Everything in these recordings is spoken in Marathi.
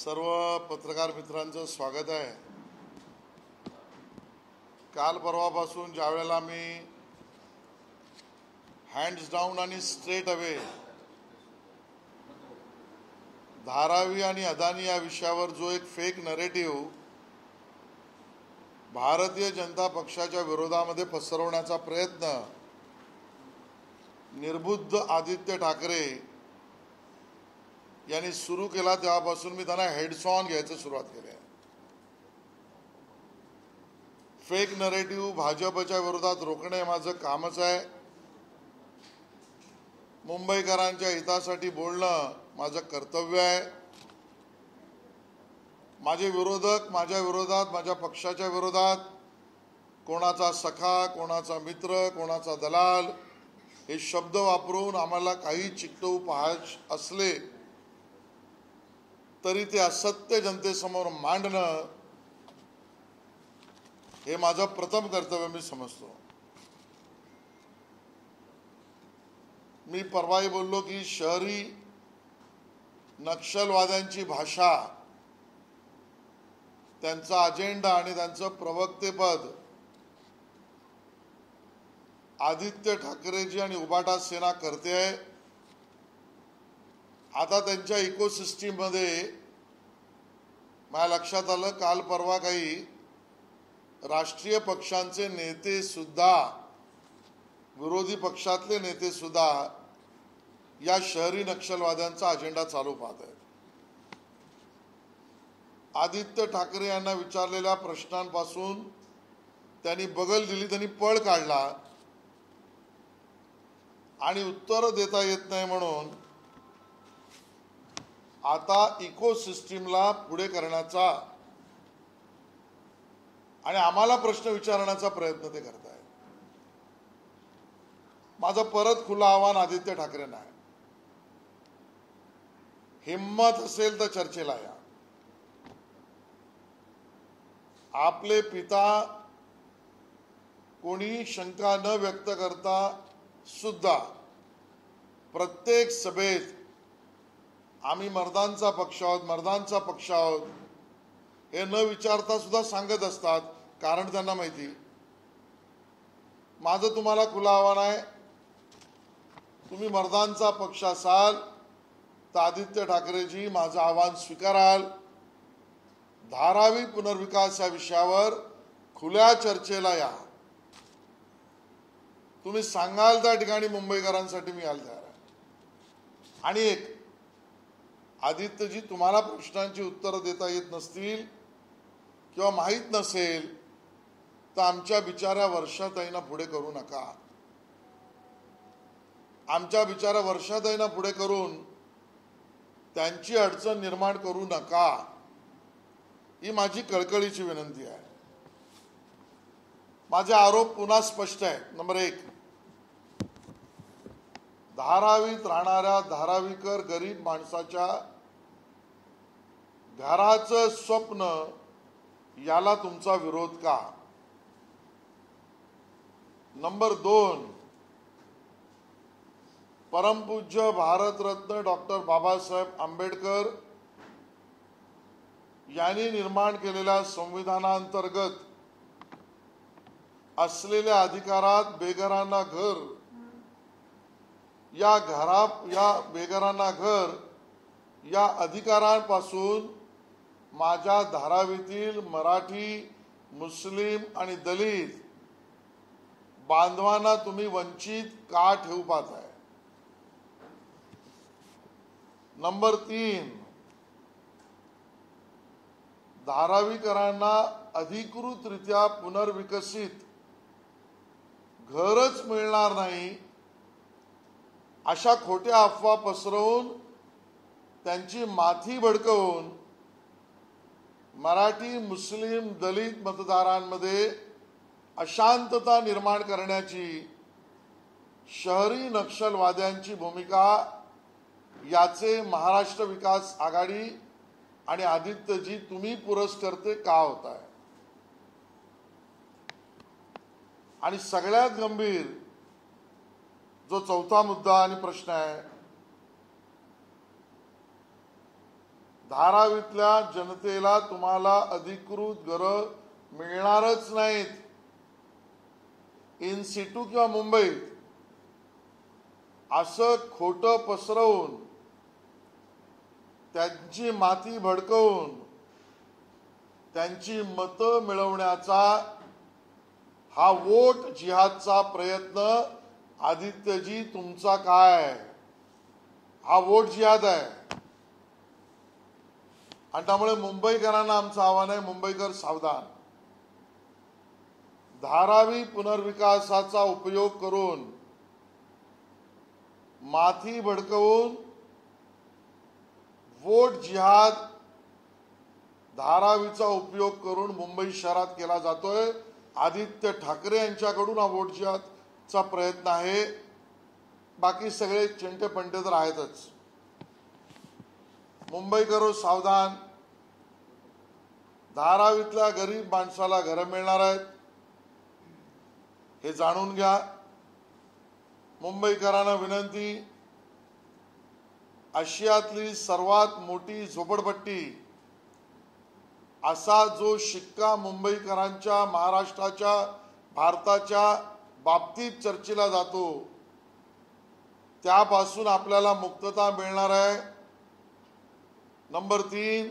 सर्व पत्रकार मित्रांचं स्वागत आहे। काल परवापासून ज्यावेळेला मी हँड्स डाऊन आणि स्ट्रेट अवे धारावी आणि अदानी या विषयावर जो एक फेक नरेटिव्ह भारतीय जनता पक्षाच्या विरोधामध्ये पसरवण्याचा प्रयत्न निर्बुद्ध आदित्य ठाकरे यांनी सुरू केला, तेव्हापासून मी त्यांना हेड्स ऑन घ्यायची सुरुवात केली आहे। फेक नरेटिव्ह भाजपच्या विरोधात रोखणे हे माझं कामच आहे। मुंबईकरांच्या हितासाठी बोलणं माझं कर्तव्य आहे। माझे विरोधक माझ्या विरोधात, माझ्या पक्षाच्या विरोधात कोणाचा सखा, कोणाचा मित्र, कोणाचा दलाल हे शब्द वापरून आम्हाला काही चिकटवू पाहायचे असले तरी ते असत्य जनतेसमोर मांडणं हे माझं प्रथम कर्तव्य मी समजतो। मी परवाही बोललो की शहरी नक्षलवाद्यांची भाषा, त्यांचा अजेंडा आणि त्यांचं प्रवक्तेपद आदित्य ठाकरेजी आणि उबाटा सेना करते आहे। आता त्यांच्या इकोसिस्टीम मध्ये माझ्या लक्षात आलं, काल परवा काही राष्ट्रीय पक्षांचे नेते सुद्धा, विरोधी पक्षातले नेते सुद्धा या शहरी नक्षलवाद्यांचा अजेंडा चालू पाहत आहेत। आदित्य ठाकरे यांना विचारलेल्या प्रश्नांपासून त्यांनी बगल दिली, त्यांनी पळ काढला आणि उत्तर देता येत नाही म्हणून आता इकोसिस्टीमला पुढे करण्याचा आणि आम्हाला प्रश्न विचारण्याचा प्रयत्न ते करत आहेत। माझं परत खुलं आव्हान आदित्य ठाकरेंना आहे, हिम्मत असेल तर चर्चेला या। आपले पिता कोणी शंका न व्यक्त करता सुद्धा प्रत्येक सभेत आम्ही मर्दांचा पक्ष आहोत, मर्दांचा पक्ष आहोत हे न विचारता सुद्धा सांगत असतात, कारण त्यांना माहिती। माझं तुम्हाला खुलं आव्हान आहे, तुम्ही मर्दांचा पक्ष असाल तर आदित्य ठाकरेजी माझं आव्हान स्वीकाराल। धारावी पुनर्विकास या विषयावर खुल्या चर्चेला या। तुम्ही सांगाल त्या ठिकाणी मुंबईकरांसाठी मी यायला तयार आहे। आणि एक, आदित्यजी तुम्हाला प्रश्नांची उत्तरं देता येत नसतील किंवा माहीत नसेल तर आमच्या बिचाऱ्या वर्षाताईंना पुढे करू नका। आमच्या बिचाऱ्या वर्षाताईंना पुढे करून त्यांची अडचण निर्माण करू नका, ही माझी कळकळीची विनंती आहे। माझे आरोप पुन्हा स्पष्ट आहेत। नंबर एक, धारावीत राहणाऱ्या धारावीकर गरीब माणसाच्या घराचं स्वप्न याला तुमचा विरोध का? नंबर दोन, परमपूज्य भारतरत्न डॉक्टर बाबासाहेब आंबेडकर यांनी निर्माण केलेल्या संविधानांतर्गत असलेल्या अधिकारात बेघरांना घर, या बेघरांना घर या अधिकारांपासून माझ्या धारावीतील मराठी, मुस्लिम आणि दलित बांधवांना तुम्ही वंचित का ठेवू पाहताय? नंबर तीन, धारावीकरांना अधिकृतरित्या पुनर्विकसित घरच मिळणार नाही अशा खोट्या अफवा पसरवून त्यांची माथी भडकवून मराठी, मुस्लिम, दलित मतदारांमध्ये अशांतता निर्माण करण्याची शहरी नक्षलवाद्यांची भूमिका, याचे महाराष्ट्र विकास आघाडी आणि आदित्यजी तुम्ही पुरस्कर्ते का होताय? आणि सगळ्यात गंभीर जो चौथा मुद्दा आणि प्रश्न आहे, धारावीतल्या जनतेला तुम्हाला अधिकृत घरं मिळणारच नाहीत. इन सिटू किंवा मुंबईत असं खोटं पसरवून त्यांची माती भडकवून त्यांची मतं मिळवण्याचा हा वोट जिहादचा प्रयत्न आदित्यजी तुमचा काय? हा वोट जिहाद आहे. आणि त्यामुळे मुंबईकरांना आमचं आव्हान आहे, मुंबईकर सावधान. धारावी पुनर्विकासाचा उपयोग करून माथी भडकवून वोट जिहाद धारावीचा उपयोग करून मुंबई शहरात केला जातोय. आदित्य ठाकरे यांच्याकडून हा वोट जिहादचा प्रयत्न आहे. बाकी सगळे चिंटे पंटे तर आहेतच. मुंबईकरो सावधान. धारावीतल्या गरीब माणसाला घरं मिळणार आहेत हे जाणून घ्या. मुंबईकरांना विनंती, आशियातली सर्वात मोठी झोपडपट्टी असा जो शिक्का मुंबईकरांच्या, महाराष्ट्राच्या, भारताच्या बाबतीत चर्चेला जातो त्यापासून आपल्याला मुक्तता मिळणार आहे. नंबर 3,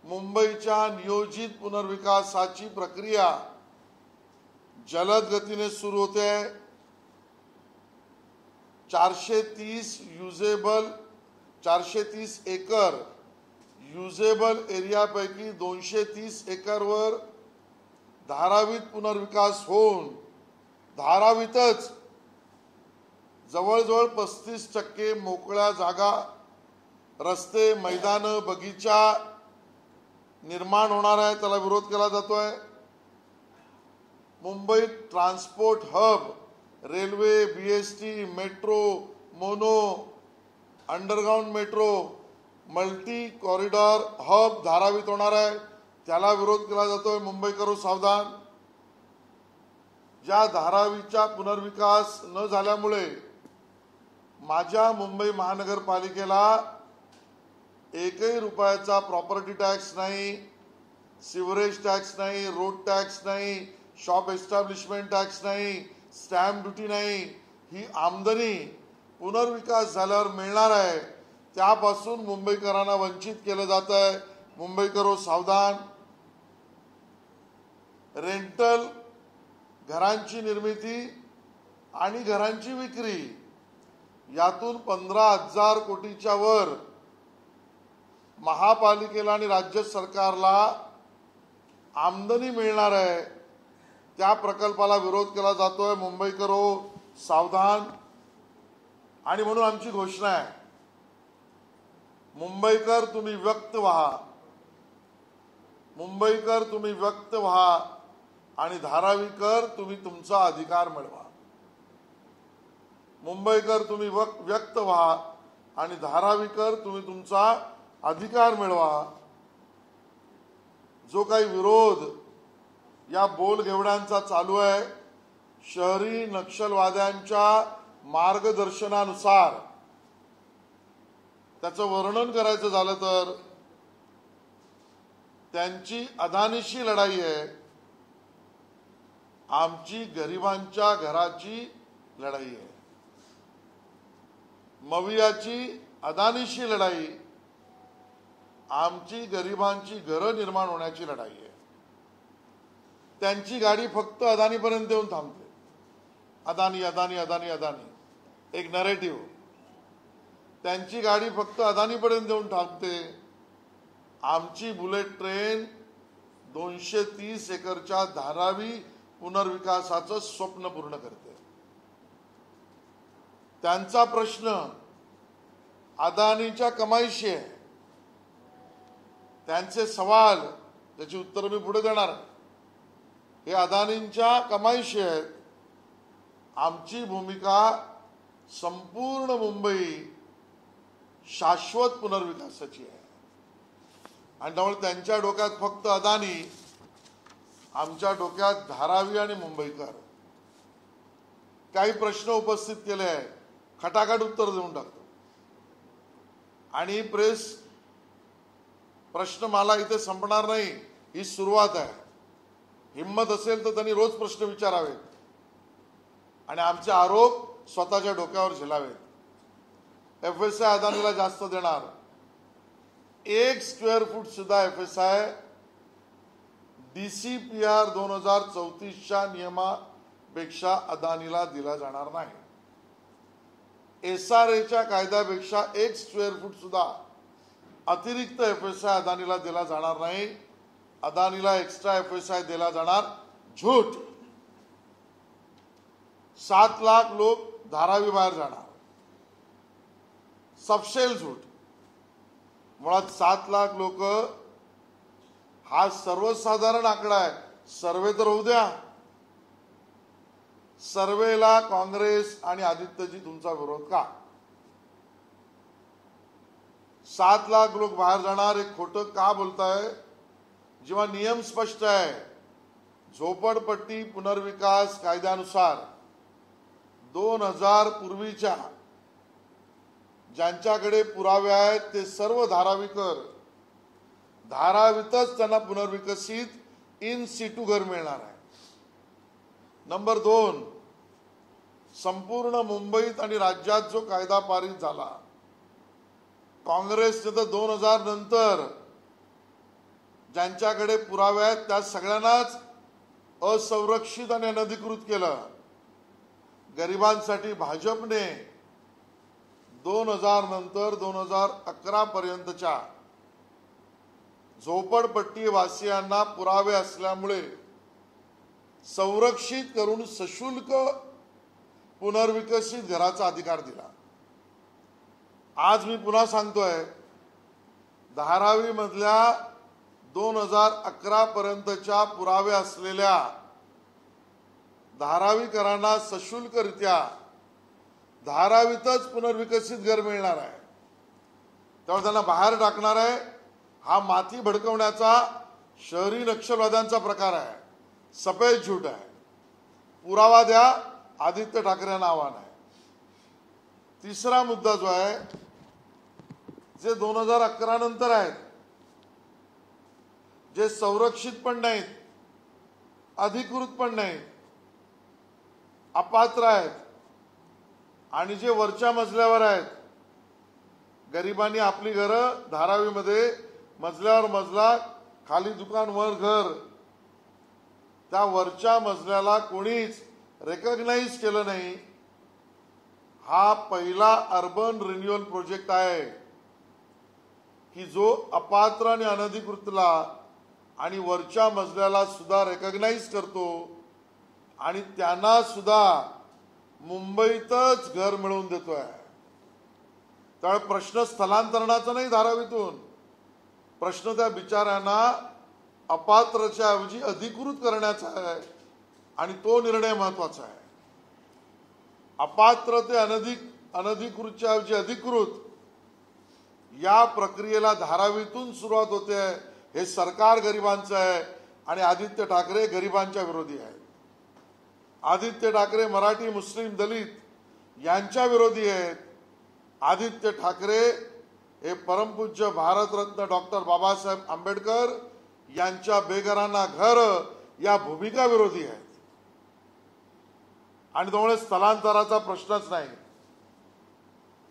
मुंबईच्या नियोजित पुनर्विकासाची प्रक्रिया जलद गतीने सुरू होते आहे. 430 एकर युजेबल एरियापैकी 230 एकरवर धारावीत पुनर्विकास होऊन धारावीतच जवळजवळ 35% मोकळ्या जागा, रस्ते, मैदानं, बगीचा निर्माण होणार आहे. त्याला विरोध केला जातोय. Mumbai transport hub, railway, BST, metro, mono, underground metro, multi corridor hub धारावीत होणार आहे. त्याला विरोध केला जातोय. मुंबईकरो सावधान. ज्या धारावीचा पुनर्विकास न झाल्यामुळे माझ्या मुंबई महानगरपालिकेला एकही रुपयाचा प्रॉपर्टी टॅक्स नाही, सिवरेज टॅक्स नाही, रोड टॅक्स नाही, शॉप एस्टॅब्लिशमेंट टॅक्स नाही, स्टॅम्प ड्युटी नाही, ही आमदनी पुनर्विकास झाल्यावर मिळणार आहे. त्यापासून मुंबईकरांना वंचित केलं जात आहे. मुंबईकरो सावधान. रेंटल घरांची निर्मिती आणि घरांची विक्री यातून 15,000 कोटीच्या वर महापालिकेला आणि राज्य सरकारला आमदनी मिळणार आहे. त्या प्रकल्पाला विरोध केला जातोय. मुंबईकरो सावधान. आणि म्हणून आमची घोषणा आहे, मुंबईकर तुम्ही व्यक्त व्हा, मुंबईकर तुम्ही व्यक्त व्हा आणि धारावीकर तुम्ही तुमचा अधिकार मिळवा. मुंबईकर तुम्ही व्यक्त व्हा आणि धारावीकर तुम्ही तुमचा अधिकार मिळवा. जो काही विरोध या बोलघेवड्यांचा चालू आहे, शहरी नक्षलवाद्यांच्या मार्गदर्शनानुसार त्याचं वर्णन करायचं झालं तर त्यांची अदानीशी लढाई आहे, आमची गरिबांच्या घराची लढाई आहे. मवियाची अदानीशी लढाई, आमची गरिबांची घरं निर्माण होण्याची लढाई आहे. त्यांची गाडी फक्त अदानीपर्यंत येऊन थांबते. अदानी अदानी अदानी अदानी एक नरेटिव्ह. त्यांची गाडी फक्त अदानीपर्यंत येऊन थांबते. आमची बुलेट ट्रेन 230 एकरच्या धारावी पुनर्विकासाचं स्वप्न पूर्ण करते. त्यांचा प्रश्न अदानीच्या कमाईशी आहे. त्यांचे सवाल त्याची उत्तर मी पुढे देणार आहे. हे अदानींच्या कमाईशी आहेत. आमची भूमिका संपूर्ण मुंबई शाश्वत पुनर्विकासाची आहे. आणि त्यामुळे त्यांच्या डोक्यात फक्त अदानी, आमच्या डोक्यात धारावी आणि मुंबईकर. काही प्रश्न उपस्थित केले आहे, खटाखट उत्तर देऊन टाकतो. आणि प्रेस प्रश्न मला इथे संपणार नाही, ही सुरुवात आहे. हिम्मत असेल तर त्यांनी रोज प्रश्न विचारावेत आणि आमचे आरोप स्वतःच्या डोक्यावर झेलावेत. FSI अदानीला जास्त देणार, 1 स्क्वेअर फूट सुद्धा FSI DCPR 2034च्या नियमापेक्षा अदानीला दिला जाणार नाही. SRAच्या कायद्यापेक्षा 1 स्क्वेअर फूट सुद्धा अतिरिक्त FSI अदानीला दिला जाणार नाही. अदानीला एक्स्ट्रा FSI दिला जाणार. झूट. 7 लाख लोक धारावी बाहेर जाणार, सपशेल झूट. मुळात 7 लाख लोक हा सर्वसाधारण आकडा आहे. सर्वे तर होऊ द्या. सर्वेला काँग्रेस आणि आदित्यजी तुमचा विरोध का? 7 लाख लोक बाहेर जाणार हे खोटं का बोलताय, जेव्हा नियम स्पष्ट आहे. झोपडपट्टी पुनर्विकास कायद्यानुसार 2000 पूर्वीच्या ज्यांच्याकडे पुरावे आहेत ते सर्व धारावीकर, धारावीतच त्यांना पुनर्विकसित इन सिटू घर मिळणार आहे. नंबर 2, संपूर्ण मुंबईत आणि राज्यात जो कायदा पारित झाला काँग्रेसने तर 2000 नंतर ज्यांच्याकडे पुरावे आहेत त्या सगळ्यांनाच असंरक्षित आणि अनधिकृत केलं. गरिबांसाठी भाजपने 2000 नंतर 2011 पर्यंतच्या झोपडपट्टी वासियांना पुरावे असल्यामुळे संरक्षित करून सशुल्क पुनर्विकसित घराचा अधिकार दिला. आज मी पुन्हा सांगतोय, धारावी मधल्या 2011 पर्यंतच्या पुरावे असलेल्या धारावीकरांना सशुल्करित्या धारावीतच पुनर्विकसित घर मिळणार आहे. त्यामुळे त्यांना बाहेर टाकणार आहे. हा माती भडकवण्याचा शहरी नक्षलवाद्यांचा प्रकार आहे. सफेद झूट आहे. पुरावा द्या. आदित्य ठाकरेंना आव्हान आहे. तिसरा मुद्दा जो आहे, जे 2011 नंतर आहेत, जे संरक्षित पण नाहीत, अधिकृत पण नाहीत, अपात्र आहेत आणि जे वरच्या मजल्यावर आहेत, गरिबांनी आपली घरं धारावीमध्ये मजल्यावर मजला, खाली दुकान, वर घर, त्या वरच्या मजल्याला कोणीच रेकॉग्नाइज केलं नाही. हा पहिला अर्बन रिन्युअल प्रोजेक्ट आहे की जो अपात्र आणि अनधिकृतला आणि वरच्या मजल्याला सुद्धा रेकॉग्नाइज करतो आणि त्यांना सुद्धा मुंबईतच घर मिळवून देतोय. त्यामुळे प्रश्न स्थलांतरणाचा नाही धारावीतून, प्रश्न त्या बिचाऱ्यांना अपात्रच्या ऐवजी अधिकृत करण्याचा आहे आणि तो निर्णय महत्वाचा आहे. अपात्र ते अनधिकृतच्या ऐवजी अधिकृत या प्रक्रियेला धारावीतून सुरुवात होते. हे सरकार गरिबांचं आहे आणि आदित्य ठाकरे गरिबांच्या विरोधी आहेत. आदित्य ठाकरे मराठी, मुस्लिम, दलित यांच्या विरोधी आहेत. आदित्य ठाकरे हे परमपूज्य भारतरत्न डॉक्टर बाबासाहेब आंबेडकर यांच्या बेघरांना घर या भूमिका विरोधी आहेत. आणि त्यामुळे स्थलांतराचा प्रश्नच नाही.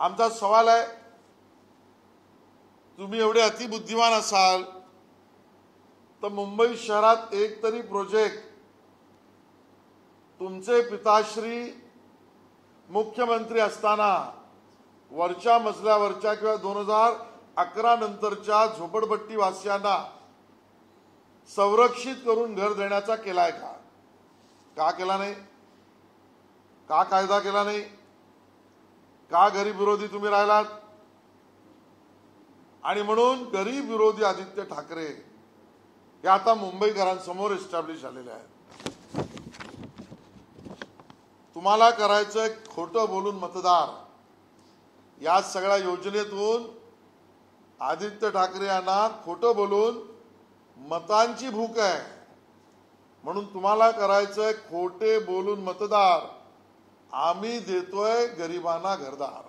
आमचा सवाल आहे, तुम्ही एवढे अतिबुद्धिमान असाल तर मुंबई शहरात एक तरी प्रोजेक्ट तुमचे पिताश्री मुख्यमंत्री असताना वरच्या मजल्यावरच्या किंवा 2011 नंतरच्या झोपडपट्टी वासियांना संरक्षित करून घर देण्याचा केलाय का? का केला नाही? का कायदा केला नाही? का गरीब विरोधी तुम्ही राहिलात? आणि म्हणून गरीब विरोधी आदित्य ठाकरे हे आता मुंबईकरांसमोर एस्टॅब्लिश झालेले आहेत. तुम्हाला करायचं खोटं बोलून मतदार. या सगळ्या योजनेतून आदित्य ठाकरे यांना खोटं बोलून मतांची भूक आहे. म्हणून तुम्हाला करायचंय खोटे बोलून मतदार. आम्ही देतोय गरिबांना घरदार.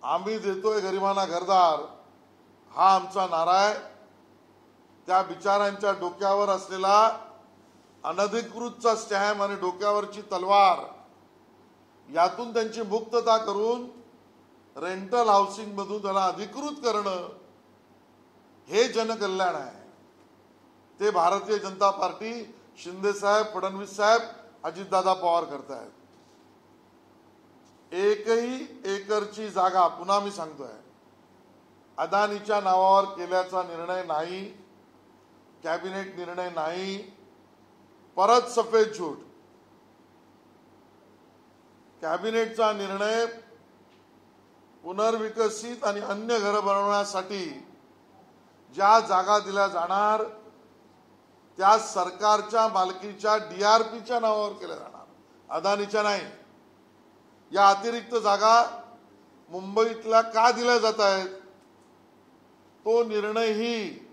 आम्ही देतोय गरिबांना घरदार. हा आमचा नारा आहे. त्या बिचाऱ्यांच्या डोक्यावर असलेला अनधिकृतचा स्टॅम्प आणि डोक्यावरची तलवार यातून त्यांची मुक्तता करून रेंटल हाऊसिंग मधून त्याला अधिकृत करणं हे जनकल्याण आहे. ते भारतीय जनता पार्टी, शिंदे साहेब, फडणवीस साहेब, अजितदादा पवार करतायत. एकही एकरची जागा, पुन्हा मी सांगतोय, अदानीच्या नावावर केल्याचा निर्णय नाही, कॅबिनेट निर्णय नाही. परत सफेद झूट. कॅबिनेटचा निर्णय पुनर्विकसित आणि अन्य घरं बनवण्यासाठी ज्या जागा दिल्या जाणार त्या सरकारच्या मालकीच्या DRPच्या नावावर केल्या जाणार, अदानीच्या नाही. या अतिरिक्त जागा मुंबईतल्या का दिल्या जात आहेत तो निर्णयही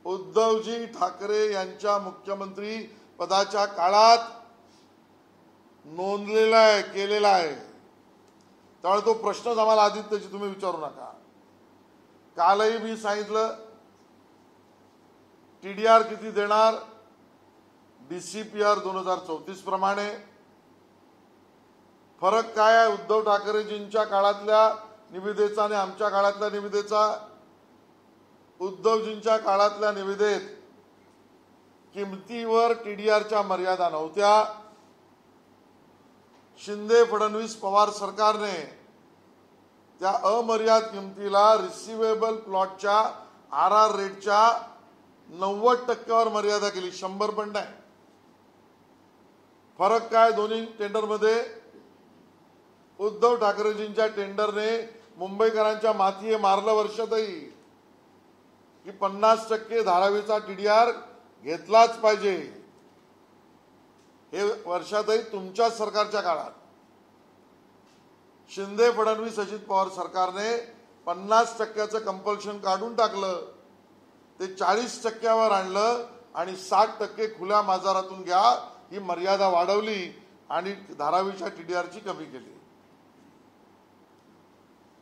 उद्धवजी ठाकरे यांच्या मुख्यमंत्री पदाच्या काळात नोंदलेला आहे, केलेला आहे. त्यामुळे तो प्रश्नच आम्हाला आदित्यजी तुम्ही विचारू नका. कालही मी सांगितलं TDR किती देणार, DCPR 2034 प्रमाणे. फरक काय आहे उद्धव ठाकरेजींच्या काळातल्या निविदेचा आणि आमच्या काळातल्या निविदेचा? उद्धवजींच्या काळातल्या निविदेत किमतीवर TDRच्या मर्यादा नव्हत्या. शिंदे फडणवीस पवार सरकारने त्या अमर्याद किमतीला रिसिवेबल प्लॉटच्या RR रेटच्या 90% मर्यादा केली, 100 पण नाही. फरक काय दोन्ही टेंडरमध्ये? उद्धव ठाकरेजींच्या टेंडरने मुंबईकरांच्या मातीये मारलं वर्षातही की 50% धारावीचा TDR घेतलाच पाहिजे. हे वर्षातही तुमच्या सरकारच्या काळात शिंदे फडणवीस अजित पवार सरकारने 50%चं कंपल्शन काढून टाकलं, ते 40%वर आणलं आणि 60% खुल्या बाजारातून घ्या ही मर्यादा वाढवली आणि धारावीच्या TDRची कमी केली.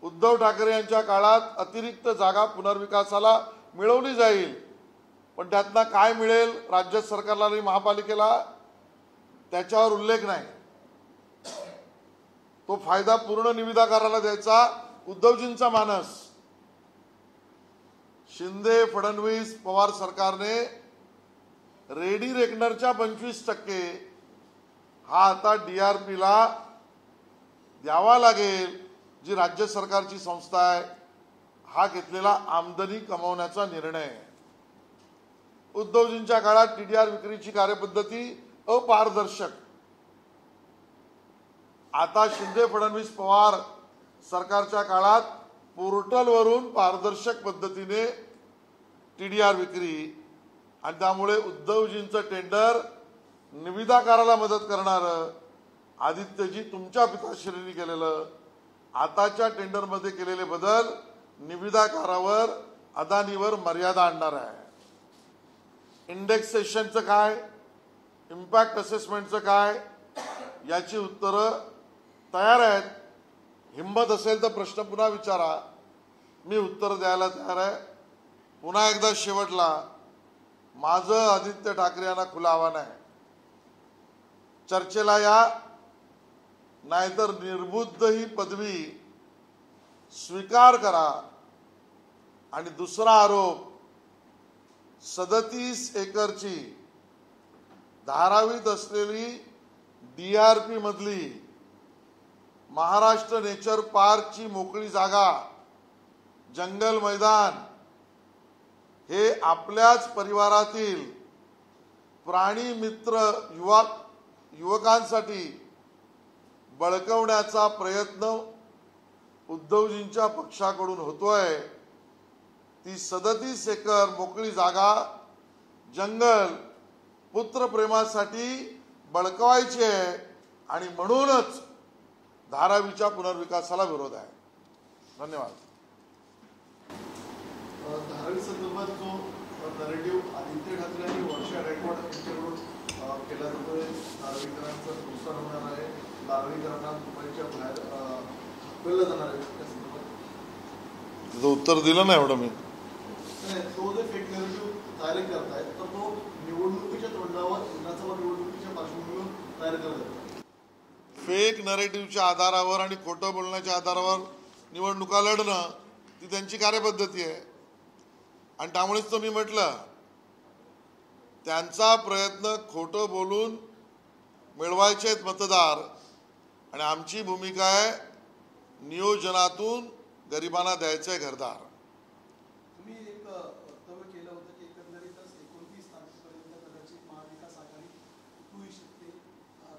उद्धव ठाकरे यांच्या काळात अतिरिक्त जागा पुनर्विकासाला मिळवली जाईल, पण त्यातनं काय मिळेल राज्य सरकारला आणि महापालिकेला त्याच्यावर उल्लेख नाही. तो फायदा पूर्ण निविदाकाराला द्यायचा उद्धवजींचा मानस. शिंदे फडणवीस पवार सरकारने रेडी रेकनरच्या 25% हा आता DRPला द्यावा लागेल, जी राज्य सरकारची संस्था आहे. हा घेतलेला आमदनी कमवण्याचा निर्णय. उद्धवजींच्या काळात TDR विक्रीची कार्यपद्धती अपारदर्शक. आता शिंदे फडणवीस पवार सरकारच्या काळात पोर्टलवरून पारदर्शक पद्धतीने TDR विक्री, आणि त्यामुळे उद्धवजींचं टेंडर निविदाकाराला मदत करणारं आदित्यजी तुमच्या पिताश्रींनी केलेलं आताच्या टेंडरमध्ये केलेले बदल निविदाकारावर, अदानीवर मर्यादा आणणार आहे. इंडेक्सेशनचं काय, इम्पॅक्ट असेसमेंटचं काय, याची उत्तरं तयार आहेत. हिंमत असेल तर प्रश्न पुन्हा विचारा, मी उत्तर द्यायला तयार आहे. पुन्हा एकदा शेवटला माझं आदित्य ठाकरे यांना खुलं आव्हान आहे, चर्चेला या, नाहीतर निर्बुद्ध ही पदवी स्वीकार करा. आणि दुसरा आरोप, 37 एकरची धारावीत असलेली DRP मधली महाराष्ट्र नेचर पार्कची मोकळी जागा, जंगल मैदान हे आपल्याच परिवारातील प्राणी मित्र युवकांसाठी बळकवण्याचा प्रयत्न उद्धवजींच्या पक्षाकडून होतोय. ती 37 एकर मोकळी जागा जंगल पुत्रप्रेमासाठी बळकवायची आहे आणि म्हणूनच धारावीच्या पुनर्विकासाला विरोध आहे. धन्यवाद. धारावी संदर्भात जो नरेटिव्ह आदित्य ठाकरे आणि वर्षा गायकवाड यांच्याकडून केला जातोय, धारावीकरांचं नुकसान होणार आहे, धारावीकरांना मुंबईच्या बाहेर हकललं जाणार आहे, त्या संदर्भात त्याचं उत्तर दिलं ना एवढं मी. नाही, तो जे फेक नॅरेटिव्ह तयार करताय तर तो निवडणुकीच्या तोंडावर विधानसभा निवडणुकीच्या पार्श्वभूमीवर तयार करत फेक नरेटिव्हच्या आधारावर आणि खोटं बोलण्याच्या आधारावर निवडणुका लढणं ती त्यांची कार्यपद्धती आहे. आणि त्यामुळेच तर मी म्हटलं त्यांचा प्रयत्न खोटं बोलून मिळवायचे आहेत मतदार, आणि आमची भूमिका आहे नियोजनातून गरिबांना द्यायचं आहे घरदार. तुम्ही एक वक्तव्य केलं होतं की एकंदरीतच 29 तारखेपर्यंत कदाचित महाविकास आघाडी तुटू शकते.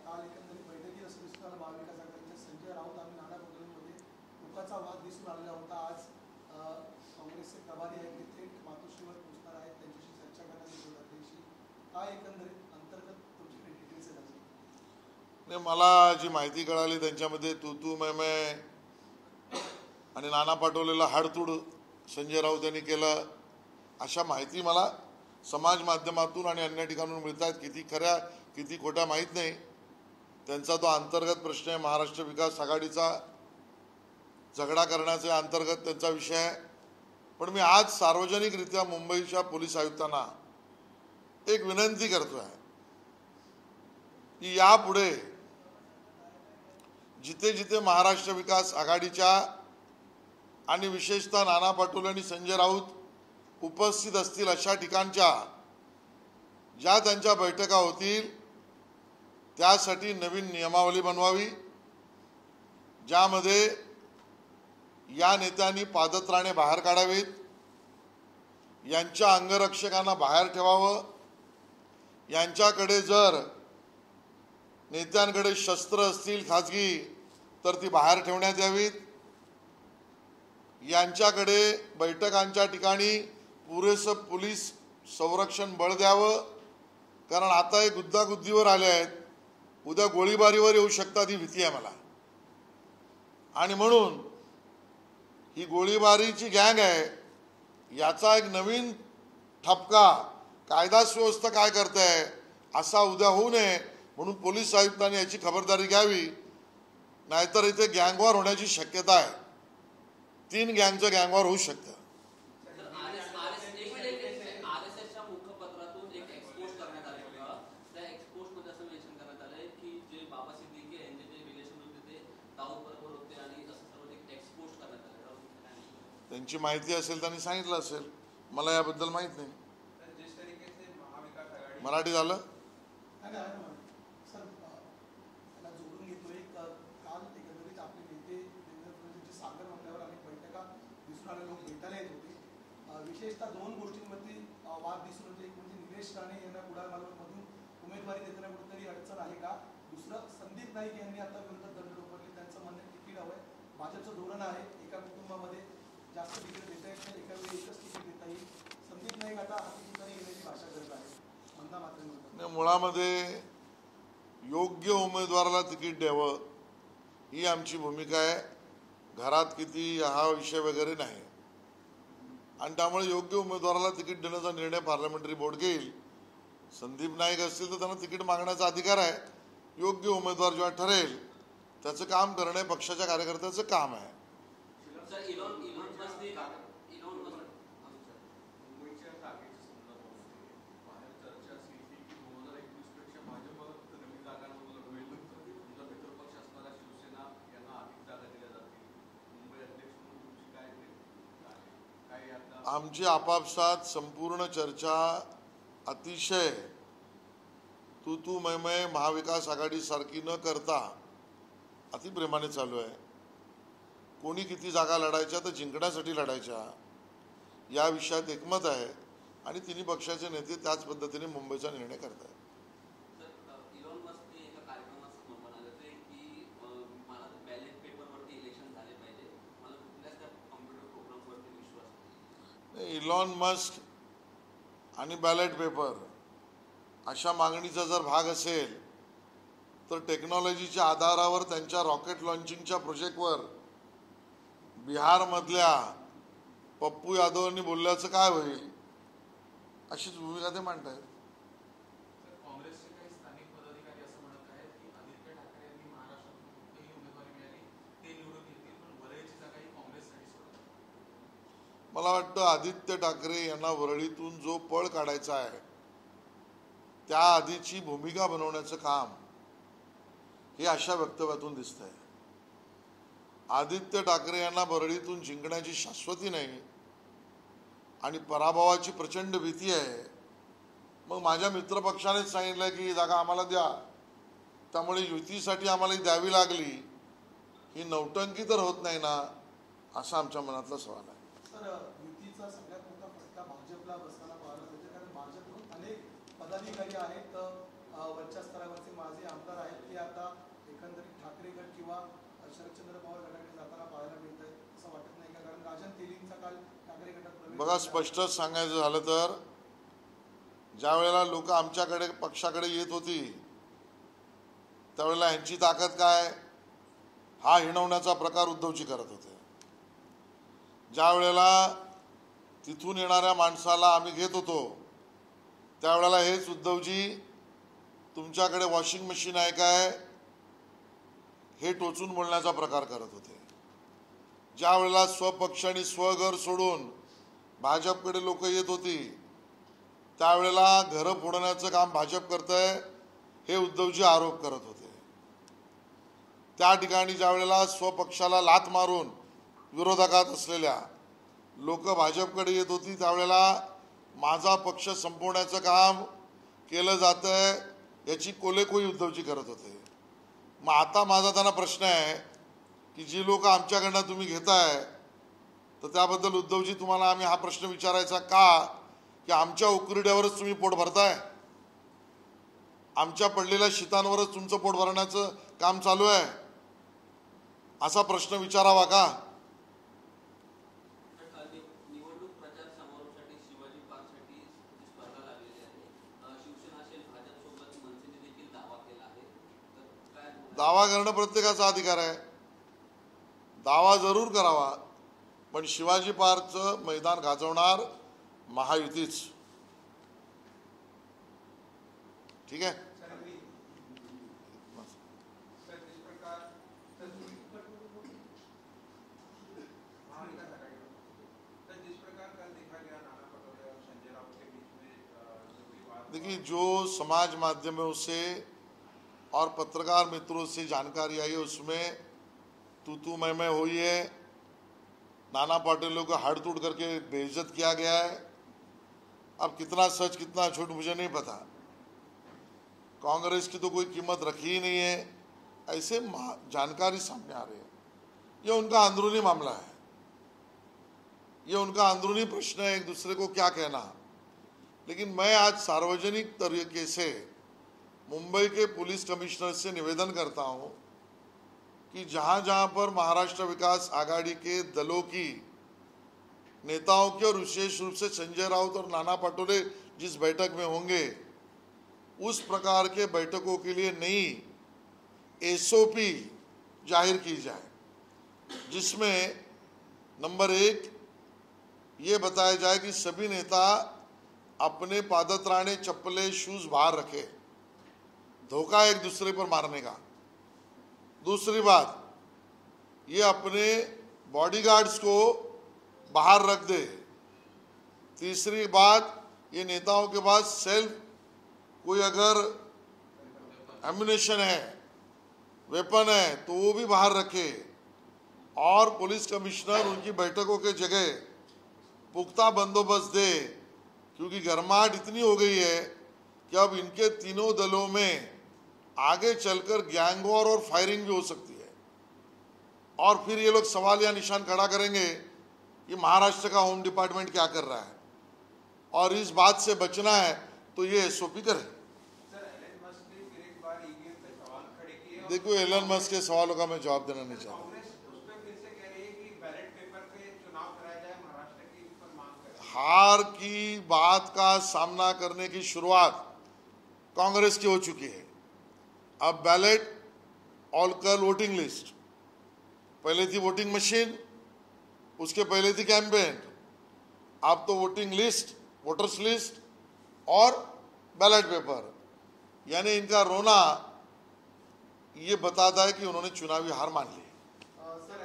काल एकंदरीत बैठकीत असं दिसून आलं महाविकास आघाडीचे संजय राऊत आणि नाना पटोलेंमध्ये टोकाचा वाद दिसून आलेला होता. आज काँग्रेसचे प्रभारी आहेत ते थेट मातोश्रीवर पोहोचणार आहेत, त्यांच्याशी चर्चा करणार उद्धव ठाकरेंशी. काय एकंदरीत अंतर्गत तुमची डिटेल्स आहेत? मला जी माहिती कळाली त्यांच्यामध्ये तू मैं आणि नाना पाटोलेला हाडतूड संजय राऊत यांनी केलं, अशा माहिती मला समाज माध्यमातून आणि अन्य ठिकाणून मिळत आहेत. किती खऱ्या किती खोट्या माहीत नाही. त्यांचा तो अंतर्गत प्रश्न आहे. महाराष्ट्र विकास आघाडीचा झगडा करण्याचा अंतर्गत त्यांचा विषय आहे. पण मी आज सार्वजनिकरित्या मुंबईच्या पोलीस आयुक्तांना एक विनंती करतोय की यापुढे जिथे जिथे महाराष्ट्र विकास आघाडीच्या आणि विशेषतः नाना पाटोले आणि संजय राऊत उपस्थित असतील अशा ठिकाणच्या ज्या त्यांच्या बैठका होतील त्यासाठी नवीन नियमावली बनवावी, ज्यामध्ये या नेत्यांनी पादत्राणे बाहेर काढावीत, यांच्या अंगरक्षकांना बाहेर ठेवावं, यांच्याकडे जर नेत्यांकडे शस्त्र असतील खाजगी तर ती बाहेर ठेवण्यात यावीत, यांच्याकडे बैठकांच्या ठिकाणी पुरेसं पोलीस संरक्षण बळ द्यावं. कारण आता हे गुद्दागुद्दीवर आले आहेत, उद्या गोळीबारीवर येऊ शकतात ही भीती आहे मला. आणि म्हणून ही गोळीबारीची गँग आहे, याचा एक नवीन ठपका कायदा सुव्यवस्था काय करते असा उद्या होऊ नये म्हणून पोलीस आयुक्तांनी याची खबरदारी घ्यावी. नाहीतर इथे गँगवॉर होण्याची शक्यता आहे. 3 गँगचं गँगवॉर होऊ शकतं. त्यांची माहिती असेल त्यांनी सांगितलं असेल, मला याबद्दल माहित नाही. मराठी झालं? सर, त्याला जोडून घेतो एक काल एकंदरीत आपले नेते देवेंद्र फडणवीस सागर मंडळावर अनेक बैठका दिसून आले, लोक भेटायला येत होते. विशेषतः 2 गोष्टींमध्ये वाद दिसून होते. एक म्हणजे निलेश राणे यांना कुडाळ मालवणमधून उमेदवारी देताना कुठेतरी अडचण आहे का? दुसरं, संदीप नाईक यांनी आता विरोधात दंड ठोकरले. त्यांचं म्हणणं तिकीट हवं आहे. भाजपचं धोरण आहे एका कुटुंबामध्ये जास्त तिकीट देता येत नाही, एका वेळी एकच तिकीट देता येईल. संदीप नाईक आता हाती येण्याची भाषा करत आहे. म्हणणं मात्र मुळामध्ये योग्य उमेदवाराला तिकीट द्यावं ही आमची भूमिका आहे. घरात किती हा विषय वगैरे नाही. आणि त्यामुळे योग्य उमेदवाराला तिकीट देण्याचा निर्णय पार्लमेंटरी बोर्ड घेईल. संदीप नाईक असतील तर त्यांना तिकीट मागण्याचा अधिकार आहे. योग्य उमेदवार जेव्हा ठरेल त्याचं काम करणे पक्षाच्या कार्यकर्त्याचं काम आहे. आमची आपापसात संपूर्ण चर्चा अतिशय तू मैं महाविकास आघाडी सारखी न करता अतिप्रेमाने चालू आहे. कोणी किती जागा लढायच्या तर जिंकण्यासाठी लढायच्या या विषयात एकमत आहे आणि तिन्ही पक्षाचे नेते त्याच पद्धतीने मुंबईचा निर्णय करत आहेत. इलॉन मस्क आणि बॅलेट पेपर अशा मागणीचा जर भाग असेल तर टेक्नॉलॉजीच्या आधारावर त्यांच्या रॉकेट लॉन्चिंगच्या प्रोजेक्टवर बिहारमधल्या पप्पू यादवांनी बोलल्याचं काय होईल अशीच भूमिका ते मांडतायत. काँग्रेसचे काही स्थानिक पदाधिकारी असं म्हणत आहेत की आदित्य ठाकरे यांनी महाराष्ट्रातून कुठेही उमेदवारी मिळाली ते निवडून येतील, पण वरळीची जागा ही काँग्रेससाठी सोडतात. मला वाटतं आदित्य ठाकरे यांना वरळीतून जो पळ काढायचा आहे त्या आधीची भूमिका बनवण्याचं काम हे अशा वक्तव्यातून दिसतंय. आदित्य ठाकरे यांना वरळीतून जिंकण्याची शाश्वती नाही आणि पराभवाची प्रचंड भीती आहे. मग माझ्या मित्रपक्षानेच सांगितलं की ही जागा आम्हाला द्या, त्यामुळे युतीसाठी आम्हाला ही द्यावी लागली. ही नौटंकी तर होत नाही ना, असा आमच्या मनातला सवाल आहे. सर, युतीचा सगळ्यात मोठा फटका भाजपला बसताना पाहायला मिळते, कारण भाजपकडून अनेक पदाधिकारी आहेत, वरच्या स्तरावरचे माजी आमदार आहेत, ते आता एकंदरीत ठाकरे गट किंवा शरदचंद्र पवार गटाकडे जाताना पाहायला मिळत आहे. असं वाटत नाही का? कारण राजन तेलींचा काल ठाकरे गटात प्रवेश बघा, स्पष्टच सांगायचं झालं तर ज्या वेळेला लोक आमच्याकडे पक्षाकडे येत होती त्यावेळेला यांची ताकद काय, हा हिणवण्याचा प्रकार उद्धवजी करत होते. ज्या वेळेला तिथून येणाऱ्या माणसाला आम्ही घेत होतो त्यावेळेला हेच उद्धवजी तुमच्याकडे वॉशिंग मशीन आहे काय हे टोचून बोलण्याचा प्रकार करत होते. ज्या वेळेला स्वपक्ष आणि स्वघर सोडून भाजपकडे लोक येत होती त्यावेळेला घरं फोडण्याचं काम भाजप करतंय हे उद्धवजी आरोप करत होते. त्या ठिकाणी ज्या वेळेला स्वपक्षाला लाथ मारून विरोधकात असलेल्या लोक भाजपकडे येत होती त्यावेळेला माझा पक्ष संपवण्याचं काम केलं जातंय याची कोलेकोई उद्धवजी करत होते. मग आता माझा त्यांना प्रश्न आहे की जी लोक आमच्याकडनं तुम्ही घेताय तर त्याबद्दल उद्धवजी तुम्हाला आम्ही हा प्रश्न विचारायचा का की आमच्या उकिरड्यावरच तुम्ही पोट भरताय, आमच्या पडलेल्या शीतांवरच तुमचं पोट भरण्याचं काम चालू आहे, असा प्रश्न विचारावा का? निवडणूक प्रचार समारोहासाठी शिवाजी पार्कसाठी स्पर्धा लागलेली आहे. शिवसेना असेल, भाजपसोबत मनसेने देखील दावा केला आहे. तर काय दावा करणं प्रत्येकाचा अधिकार आहे, दावा जरूर करावा, पण शिवाजी पार्कचं मैदान गाजवणार महायुतीच. ठीक आहे. देखिए, जो समाज माध्यमों से और पत्रकार मित्रों से जानकारी आई है उसमें तू मैं हुई है, नाना पाटिलों को हाड़ तोड़ करके बेइज्जत किया गया है. अब कितना सच कितना झूठ मुझे नहीं पता. कांग्रेस की तो कोई कीमत रखी ही नहीं है, ऐसे जानकारी सामने आ रही है. ये उनका अंदरूनी मामला है, ये उनका अंदरूनी प्रश्न है, एक दूसरे को क्या कहना. लेकिन मैं आज सार्वजनिक तरीके से मुंबई के पुलिस कमिश्नर से निवेदन करता हूं कि जहां जहां पर महाराष्ट्र विकास आघाड़ी के दलों की नेताओं की और विशेष रूप से संजय राउत और नाना पटोले जिस बैठक में होंगे उस प्रकार के बैठकों के लिए नई एसओपी जाहिर की जाए, जिसमें नंबर 1 ये बताया जाए कि सभी नेता अपने पादत्राणे चप्पलें शूज बाहर रखे, धोखा एक दूसरे पर मारने का. दूसरी बात, ये अपने बॉडीगार्ड्स को बाहर रख दे. तीसरी बात, ये नेताओं के पास सेल्फ कोई अगर एम्युनिशन है, वेपन है, तो वो भी बाहर रखे. और पुलिस कमिश्नर उनकी बैठकों के जगह पुख्ता बंदोबस्त दे, क्योंकि गर्माहट इतनी हो गई है कि अब इनके तीनों दलों में आगे चलकर गैंग वॉर और फायरिंग भी हो सकती है. और फिर ये लोग सवाल या निशान खड़ा करेंगे कि महाराष्ट्र का होम डिपार्टमेंट क्या कर रहा है. और इस बात से बचना है तो ये एसओपी करे. देखो, एलन मस्क के सवालों का मैं जवाब देना नहीं चाहता. हार की बात का सामना करने की शुरुआत कांग्रेस की हो चुकी है. अब बैलेट ऑल कल वोटिंग लिस्ट, पहले थी वोटिंग मशीन, उसके पहले थी कैंपेन, अब तो वोटिंग लिस्ट, वोटर्स लिस्ट और बैलेट पेपर. यानी इनका रोना ये बताता है कि उन्होंने चुनावी हार मान ली. सर,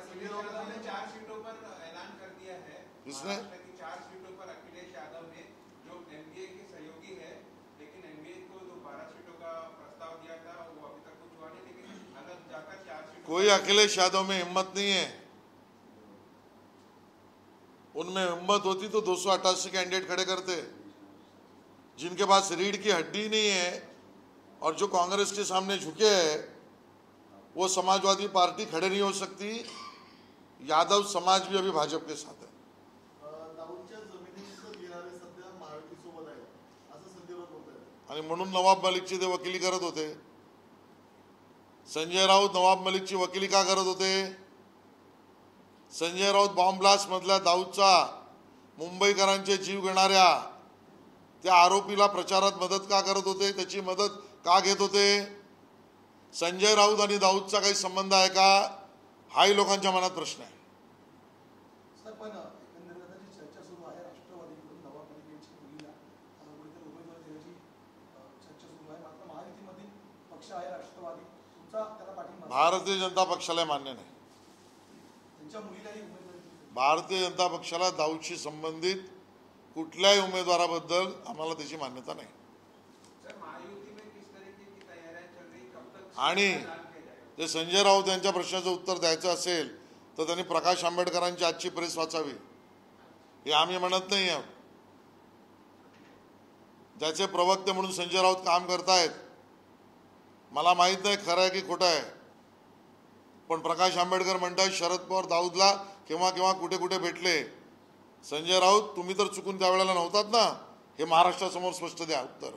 4 सीटों पर ऐलान कर दिया है. इसने 4 सीटों पर अखिलेश यादव ने जो एनडीए के सहयोगी है, लेकिन एनडीए को जो 12 सीटों का प्रस्ताव दिया था वो अभी तक कुछ हुआ नहीं, लेकिन अलग जाकर 4 सीटों कोई अखिलेश यादव में हिम्मत नहीं है। उनमें हिम्मत होती तो 288 कैंडिडेट खड़े करते। जिनके पास रीढ़ की हड्डी नहीं है और जो कांग्रेस के सामने झुके हैं, वो समाजवादी पार्टी खड़े नहीं हो सकती। यादव समाज भी अभी भाजप के साथ है। दाऊदच्या जमिनीचं घेणारे सध्या महायुतीसोबत आहे असं संजय राऊत बोलतात आणि म्हणून नवाब मलिकची ते वकिली करत होते। संजय राऊत नवाब मलिकची वकिली का करत होते? संजय राऊत बॉम्ब ब्लास्ट मधल्या दाऊदचा मुंबईकरांचे जीव घेणाऱ्या त्या आरोपीला प्रचारात मदत का करत होते? त्याची मदत का घेत होते? संजय राऊत आणि दाऊदचा काही संबंध आहे का? हाही लोकांच्या मनात प्रश्न आहे। सर, पण एकंदरीत आता जी चर्चा सुरू आहे राष्ट्रवादीकडून नवाब मलिक यांची मुलीला कुठेतरी उमेदवारी देण्याची चर्चा सुरू आहे, मात्र महायुतीमधील पक्ष आहे राष्ट्रवादी, तुमचा त्याला पाठिंबा? भारतीय जनता पक्षाला मान्य नाही। त्यांच्या मुलीलाही उमेदवारी दिली. भारतीय जनता पक्षाला दाऊदशी संबंधित कुठल्याही उमेदवाराबद्दल आम्हाला त्याची मान्यता नाही। सर, महायुति में किस तरीके की तैयारियां चल रही, कब तक आणि ऐलान किया जाएगा? जे संजय राऊत यांच्या प्रश्नाचं उत्तर द्यायचं असेल तर त्यांनी प्रकाश आंबेडकरांची आजची प्रेस वाचावी। हे आम्ही म्हणत नाही आहोत। ज्याचे प्रवक्ते म्हणून संजय राऊत काम करतायत, मला माहित नाही खरं आहे की खोटं आहे, पण प्रकाश आंबेडकर म्हणतात शरद पवार दाऊदला केव्हा केव्हा कुठे कुठे भेटले। संजय राऊत, तुम्ही तर चुकून त्यावेळेला नव्हतात ना, हे महाराष्ट्रासमोर स्पष्ट द्या उत्तर।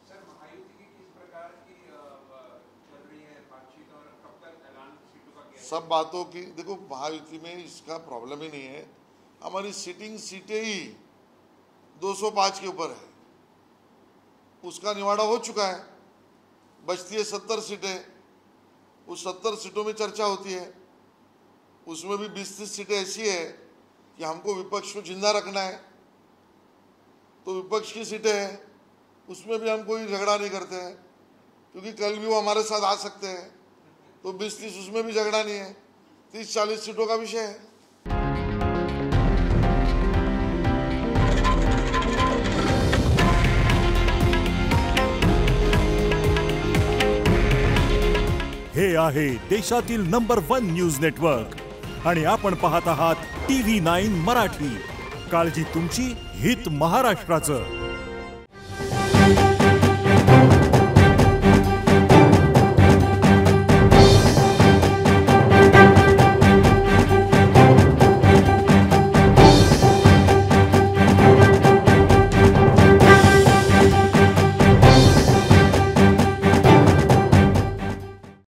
सर, महायुति की किस प्रकार की चल रही है बातचीत और कब तक ऐलान सीटों का किया? सब बातों की देखो, महायुति में इसका प्रॉब्लम ही नहीं है। हमारी सिटिंग सीटें ही 205 के ऊपर है, उसका निवाड़ा हो चुका है। बचती है 70 सीटें। उस 70 सीटों में चर्चा होती है। उसमें भी 20-30 सीटें ऐसी है कि हमको विपक्ष को जिंदा रखना है, तो विपक्ष की सीटें हैं, उसमें भी हम कोई झगड़ा नहीं करते हैं, क्योंकि कल भी वो हमारे साथ आ सकते हैं। तो 20-30 उसमें भी झगड़ा नहीं है। 30-40 सीटों का विषय है। हे आहे देशातील नंबर 1 न्यूज नेटवर्क आणि आपण पाहत आहात TV9 मराठी। काळजी तुमची, हित महाराष्ट्राचं।